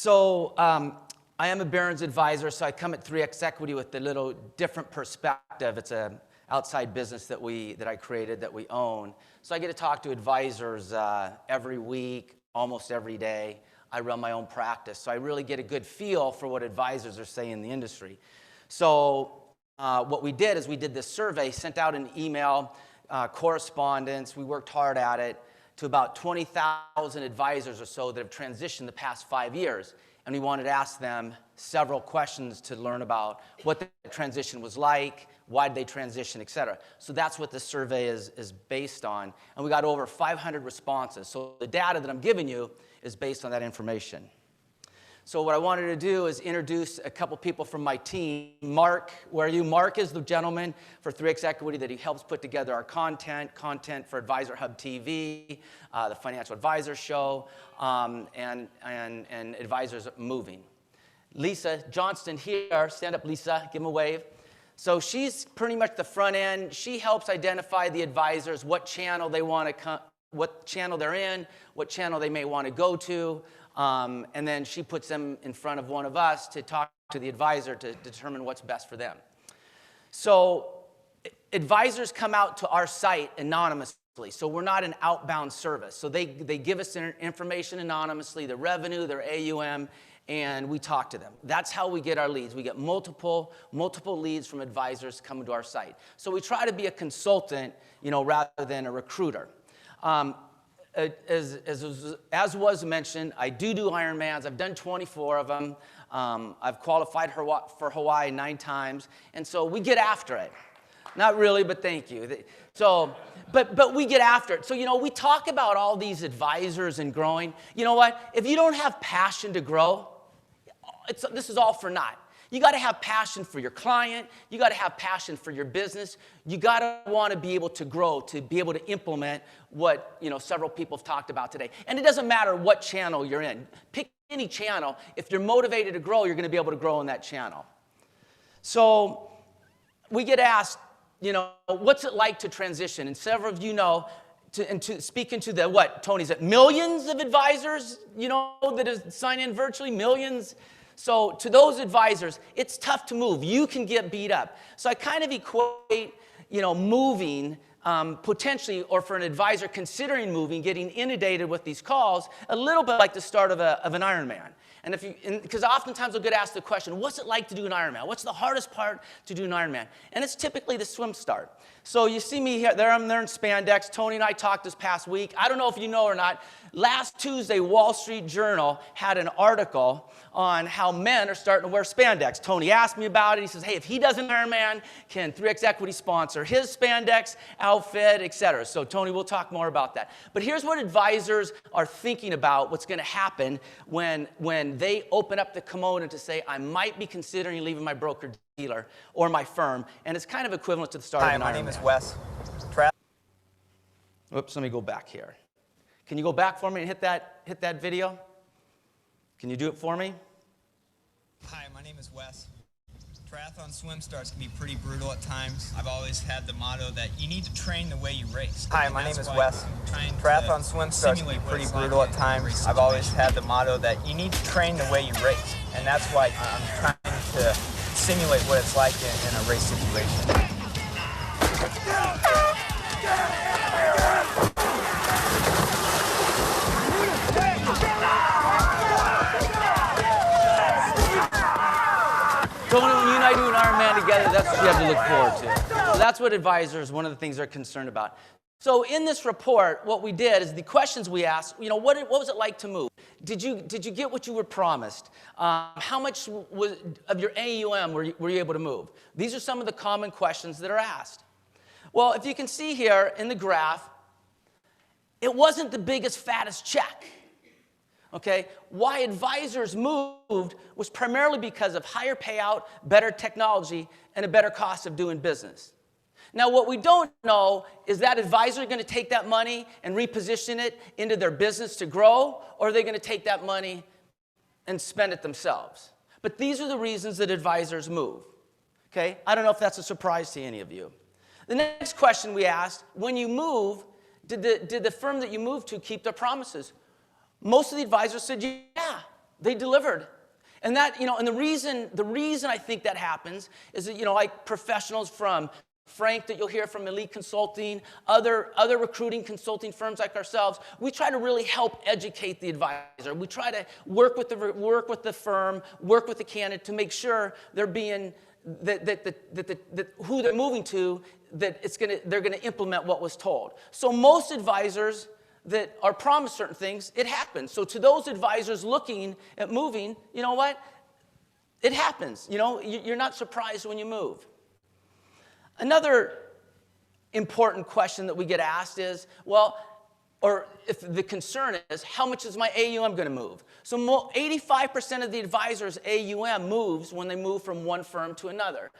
So I am a Barron's advisor, so I come at 3xEquity with a little different perspective. It's an outside business that I created, that we own. So I get to talk to advisors every week, almost every day. I run my own practice, so I really get a good feel for what advisors are saying in the industry. So what we did is we did this survey, sent out an email, correspondence. We worked hard at it, to about 20,000 advisors or so that have transitioned the past 5 years. And we wanted to ask them several questions to learn about what the transition was like, why did they transition, et cetera. So that's what the survey is based on. And we got over 500 responses. So the data that I'm giving you is based on that information. So what I wanted to do is introduce a couple people from my team. Mark, where are you? Mark is the gentleman for 3xEquity that he helps put together our content for Advisor Hub TV, the Financial Advisor Show, and Advisors Moving. Lisa Johnston here, stand up Lisa, give him a wave. So she's pretty much the front end. She helps identify the advisors, what channel they want to what channel they're in, what channel they may want to go to. And then she puts them in front of one of us to talk to the advisor to determine what's best for them. So advisors come out to our site anonymously. So we're not an outbound service. So they give us their information anonymously, their revenue, their AUM, and we talk to them. That's how we get our leads. We get multiple leads from advisors coming to our site. So we try to be a consultant, rather than a recruiter. As was mentioned, I do Ironmans. I've done 24 of them. I've qualified for Hawaii 9 times. And so we get after it. Not really, but thank you. So, but we get after it. So, we talk about all these advisors and growing. You know what? If you don't have passion to grow, this is all for naught. You got to have passion for your client. You got to have passion for your business. You got to want to be able to grow, to be able to implement what several people have talked about today. And it doesn't matter what channel you're in. Pick any channel. If you're motivated to grow, you're going to be able to grow in that channel. So we get asked, what's it like to transition? And several of you know, speaking to the what, Tony, is it millions of advisors, that have signed in virtually, millions? So to those advisors, it's tough to move. You can get beat up. So I kind of equate, moving potentially, or for an advisor considering moving, getting inundated with these calls, a little bit like the start of an Ironman. And because oftentimes we'll get asked the question, what's it like to do an Ironman? What's the hardest part to do an Ironman? And it's typically the swim start. So you see me here, I'm there in spandex. Tony and I talked this past week. I don't know if you know or not, last Tuesday, Wall Street Journal had an article on how men are starting to wear spandex. Tony asked me about it. He says, hey, if he does an Ironman, can 3xEquity sponsor his spandex outfit, et cetera. So Tony, we'll talk more about that. But here's what advisors are thinking about what's going to happen when they open up the kimono to say, I might be considering leaving my broker-dealer or my firm. And it's kind of equivalent to the start of an Ironman. Hi, my name is Wes. Oops, let me go back here. Can you go back for me and hit that video? Can you do it for me? Hi, my name is Wes. Triathlon swim starts can be pretty brutal at times. I've always had the motto that you need to train the way you race. Hi, my name is Wes. Triathlon swim starts can be pretty brutal at times. I've always had the motto that you need to train the way you race. And that's why I'm trying to simulate what it's like in a race situation. Tony, when you and I do an Ironman together, that's what you have to look forward to. So that's what advisors, one of the things they're concerned about. So in this report, what we did is the questions we asked, what was it like to move? Did you get what you were promised? How much of your AUM were you able to move? These are some of the common questions that are asked. Well, if you can see here in the graph, it wasn't the biggest, fattest check. Okay, why advisors moved was primarily because of higher payout, better technology, and a better cost of doing business. Now, what we don't know is that advisor going to take that money and reposition it into their business to grow, or are they going to take that money and spend it themselves? But these are the reasons that advisors move. Okay, I don't know if that's a surprise to any of you. The next question we asked, when you move, did the firm that you moved to keep their promises? Most of the advisors said, yeah. They delivered. And that, and the reason I think that happens is that, like professionals from Frank that you'll hear from Elite Consulting, other recruiting consulting firms like ourselves, we try to really help educate the advisor. We try to work with the firm, work with the candidate to make sure they're being, that who they're moving to, they're gonna implement what was told. So most advisors that are promised certain things, it happens. So to those advisors looking at moving, you know what? It happens. You're not surprised when you move. Another important question that we get asked is, or if the concern is, how much is my AUM going to move? So 85% of the advisors' AUM moves when they move from one firm to another.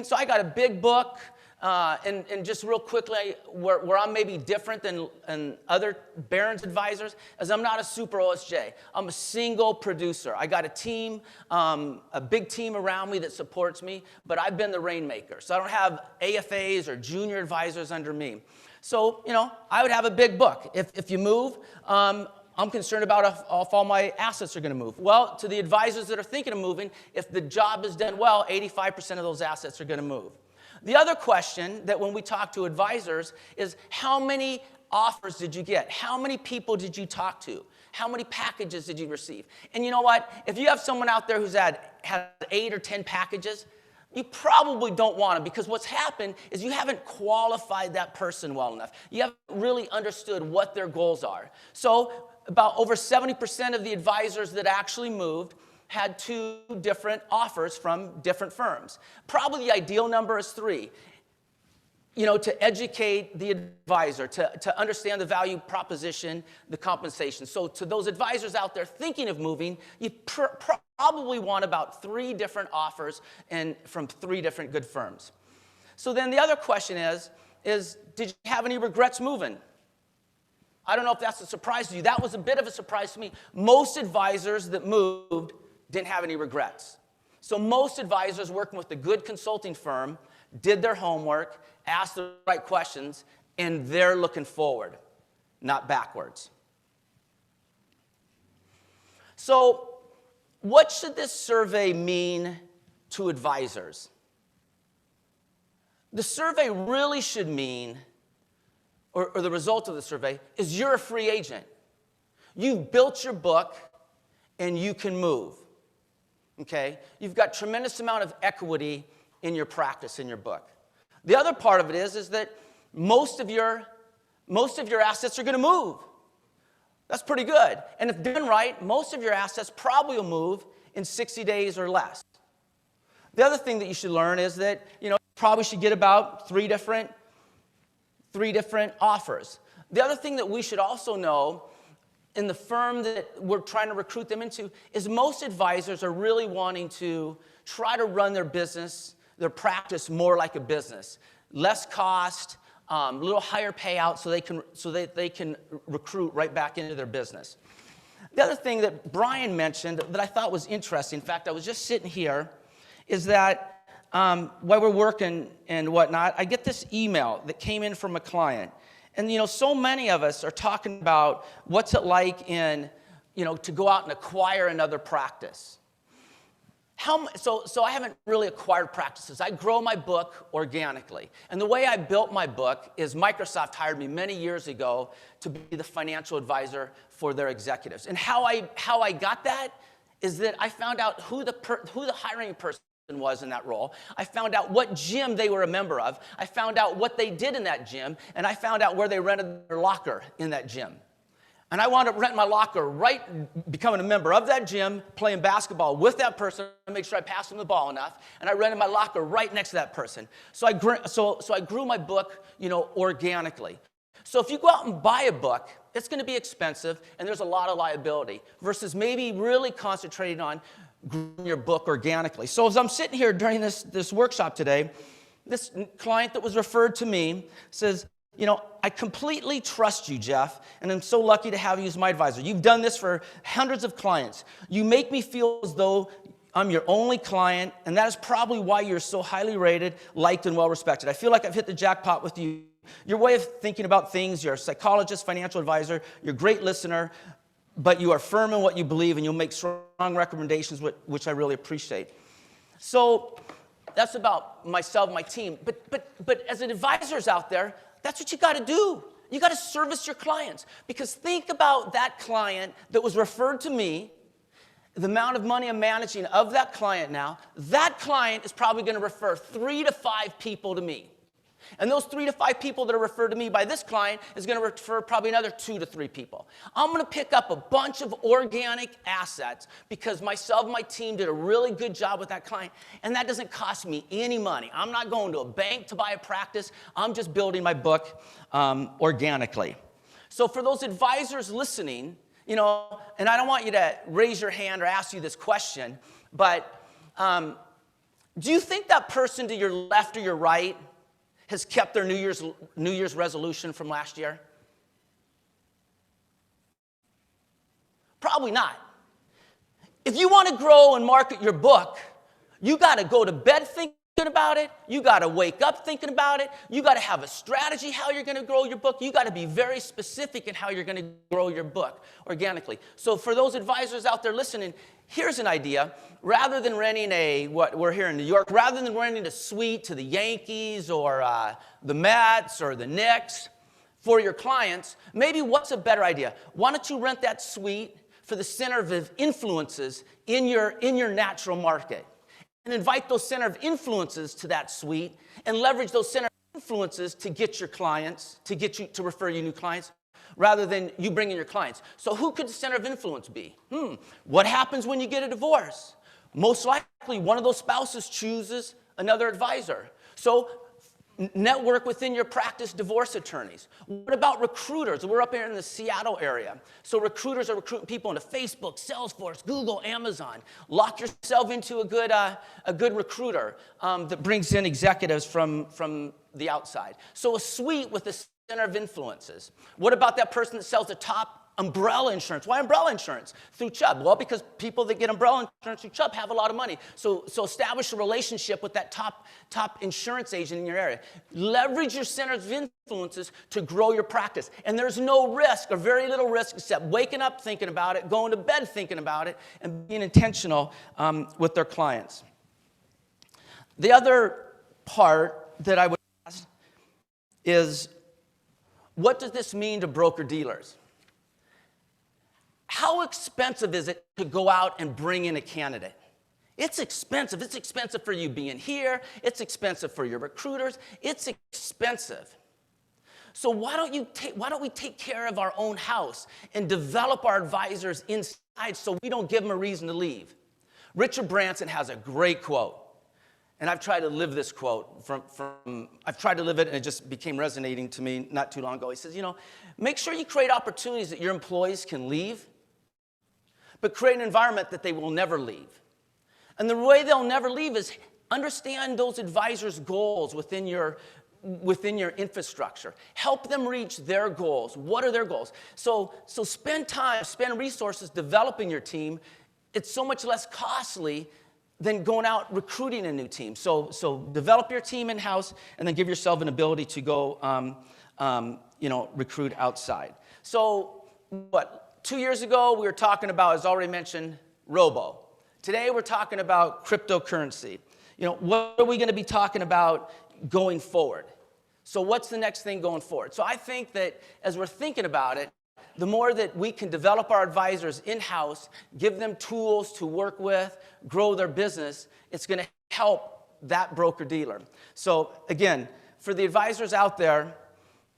So I got a big book, and just real quickly, where I'm maybe different than other Barron's advisors, is I'm not a super OSJ. I'm a single producer. I got a team, a big team around me that supports me, but I've been the rainmaker. So I don't have AFAs or junior advisors under me. So, I would have a big book. If you move, I'm concerned about if all my assets are going to move. Well, to the advisors that are thinking of moving, if the job is done well, 85% of those assets are going to move. The other question that when we talk to advisors is, how many offers did you get? How many people did you talk to? How many packages did you receive? And you know what? If you have someone out there who's had 8 or 10 packages, you probably don't want them, because what's happened is you haven't qualified that person well enough. You haven't really understood what their goals are. So about over 70% of the advisors that actually moved had 2 different offers from different firms. Probably the ideal number is 3. To educate the advisor, to understand the value proposition, the compensation. So to those advisors out there thinking of moving, you probably want about 3 different offers from 3 different good firms. So then the other question is did you have any regrets moving? I don't know if that's a surprise to you. That was a bit of a surprise to me. Most advisors that moved didn't have any regrets. So most advisors working with a good consulting firm did their homework, asked the right questions, and they're looking forward, not backwards. So what should this survey mean to advisors? The survey really should mean, or the result of the survey, is you're a free agent. You've built your book, and you can move. Okay? You've got tremendous amount of equity in your practice, in your book. The other part of it is that most of your assets are going to move. That's pretty good. And if done right, most of your assets probably will move in 60 days or less. The other thing that you should learn is that, you probably should get about 3 different offers. The other thing that we should also know in the firm that we're trying to recruit them into is most advisors are really wanting to try to run their business, their practice more like a business. Less cost, a little higher payout so that they can recruit right back into their business. The other thing that Brian mentioned that I thought was interesting, in fact, I was just sitting here, is that while we're working and whatnot, I get this email that came in from a client. And, so many of us are talking about what's it like to go out and acquire another practice. So I haven't really acquired practices. I grow my book organically. And the way I built my book is Microsoft hired me many years ago to be the financial advisor for their executives. And how I got that is that I found out who the hiring person was in that role. I found out what gym they were a member of. I found out what they did in that gym, and I found out where they rented their locker in that gym. And I wound up renting my locker becoming a member of that gym, playing basketball with that person to make sure I passed them the ball enough, and I rented my locker right next to that person. So I grew my book, organically. So if you go out and buy a book, it's going to be expensive, and there's a lot of liability, versus maybe really concentrating on growing your book organically. So as I'm sitting here during this workshop today, this client that was referred to me says, I completely trust you, Jeff, and I'm so lucky to have you as my advisor. You've done this for hundreds of clients. You make me feel as though I'm your only client, and that is probably why you're so highly rated, liked, and well-respected. I feel like I've hit the jackpot with you. Your way of thinking about things, you're a psychologist, financial advisor, you're a great listener. but you are firm in what you believe, and you'll make strong recommendations, which I really appreciate. So that's about myself, my team. But as an advisors out there, that's what you got to do. You got to service your clients. Because think about that client that was referred to me, the amount of money I'm managing of that client now. That client is probably going to refer 3 to 5 people to me. And those 3 to 5 people that are referred to me by this client is going to refer probably another 2 to 3 people. I'm going to pick up a bunch of organic assets because myself and my team did a really good job with that client. And that doesn't cost me any money. I'm not going to a bank to buy a practice. I'm just building my book organically. So for those advisors listening, you know, and I don't want you to raise your hand or ask you this question, but do you think that person to your left or your right has kept their New Year's resolution from last year? Probably not. If you want to grow and market your book, you got to go to bed thinking about it. You got to wake up thinking about it. You got to have a strategy how you're going to grow your book. You got to be very specific in how you're going to grow your book organically. So for those advisors out there listening, here's an idea. Rather than renting what we're here in New York, rather than renting a suite to the Yankees or the Mets or the Knicks for your clients, maybe what's a better idea? Why don't you rent that suite for the center of influences in your natural market? And invite those center of influences to that suite and leverage those center of influences to get your clients, to refer you new clients, rather than you bringing your clients. So who could the center of influence be? What happens when you get a divorce? Most likely, one of those spouses chooses another advisor. So network within your practice divorce attorneys. What about recruiters? We're up here in the Seattle area. So recruiters are recruiting people into Facebook, Salesforce, Google, Amazon. Lock yourself into a good recruiter that brings in executives from the outside. So a suite with a center of influences. What about that person that sells the top umbrella insurance? Why umbrella insurance? Through Chubb. Well, because people that get umbrella insurance through Chubb have a lot of money. So establish a relationship with that top insurance agent in your area. Leverage your centers of influences to grow your practice. And there's no risk or very little risk except waking up thinking about it, going to bed thinking about it, and being intentional with their clients. The other part that I would ask is, what does this mean to broker-dealers? How expensive is it to go out and bring in a candidate? It's expensive. It's expensive for you being here. It's expensive for your recruiters. It's expensive. So why don't we take care of our own house and develop our advisors inside so we don't give them a reason to leave? Richard Branson has a great quote. And I've tried to live this quote I've tried to live it, and it just became resonating to me not too long ago. He says, make sure you create opportunities that your employees can leave, but create an environment that they will never leave. And the way they'll never leave is understand those advisors' goals within your infrastructure. Help them reach their goals. What are their goals? So spend time, spend resources developing your team. It's so much less costly than going out recruiting a new team. So develop your team in-house and then give yourself an ability to go recruit outside. So 2 years ago, we were talking about, as already mentioned, robo. Today, we're talking about cryptocurrency. What are we going to be talking about going forward? So what's the next thing going forward? So I think that as we're thinking about it, the more that we can develop our advisors in-house, give them tools to work with, grow their business, it's going to help that broker-dealer. So again, for the advisors out there,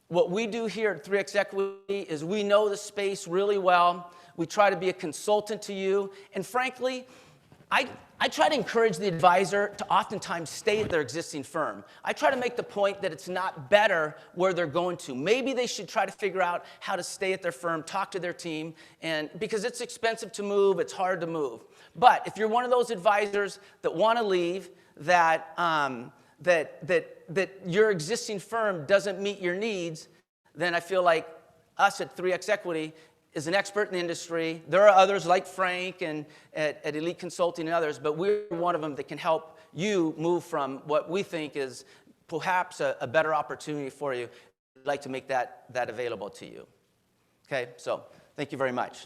what we do here at 3xEquity is we know the space really well. We try to be a consultant to you. And frankly, I try to encourage the advisor to oftentimes stay at their existing firm. I try to make the point that it's not better where they're going to. Maybe they should try to figure out how to stay at their firm, talk to their team, and because it's expensive to move, it's hard to move. But if you're one of those advisors that want to leave, that your existing firm doesn't meet your needs, then I feel like us at 3xEquity is an expert in the industry. There are others like Frank and at Elite Consulting and others, but we're one of them that can help you move from what we think is perhaps a better opportunity for you. We'd like to make that available to you. Okay, so thank you very much.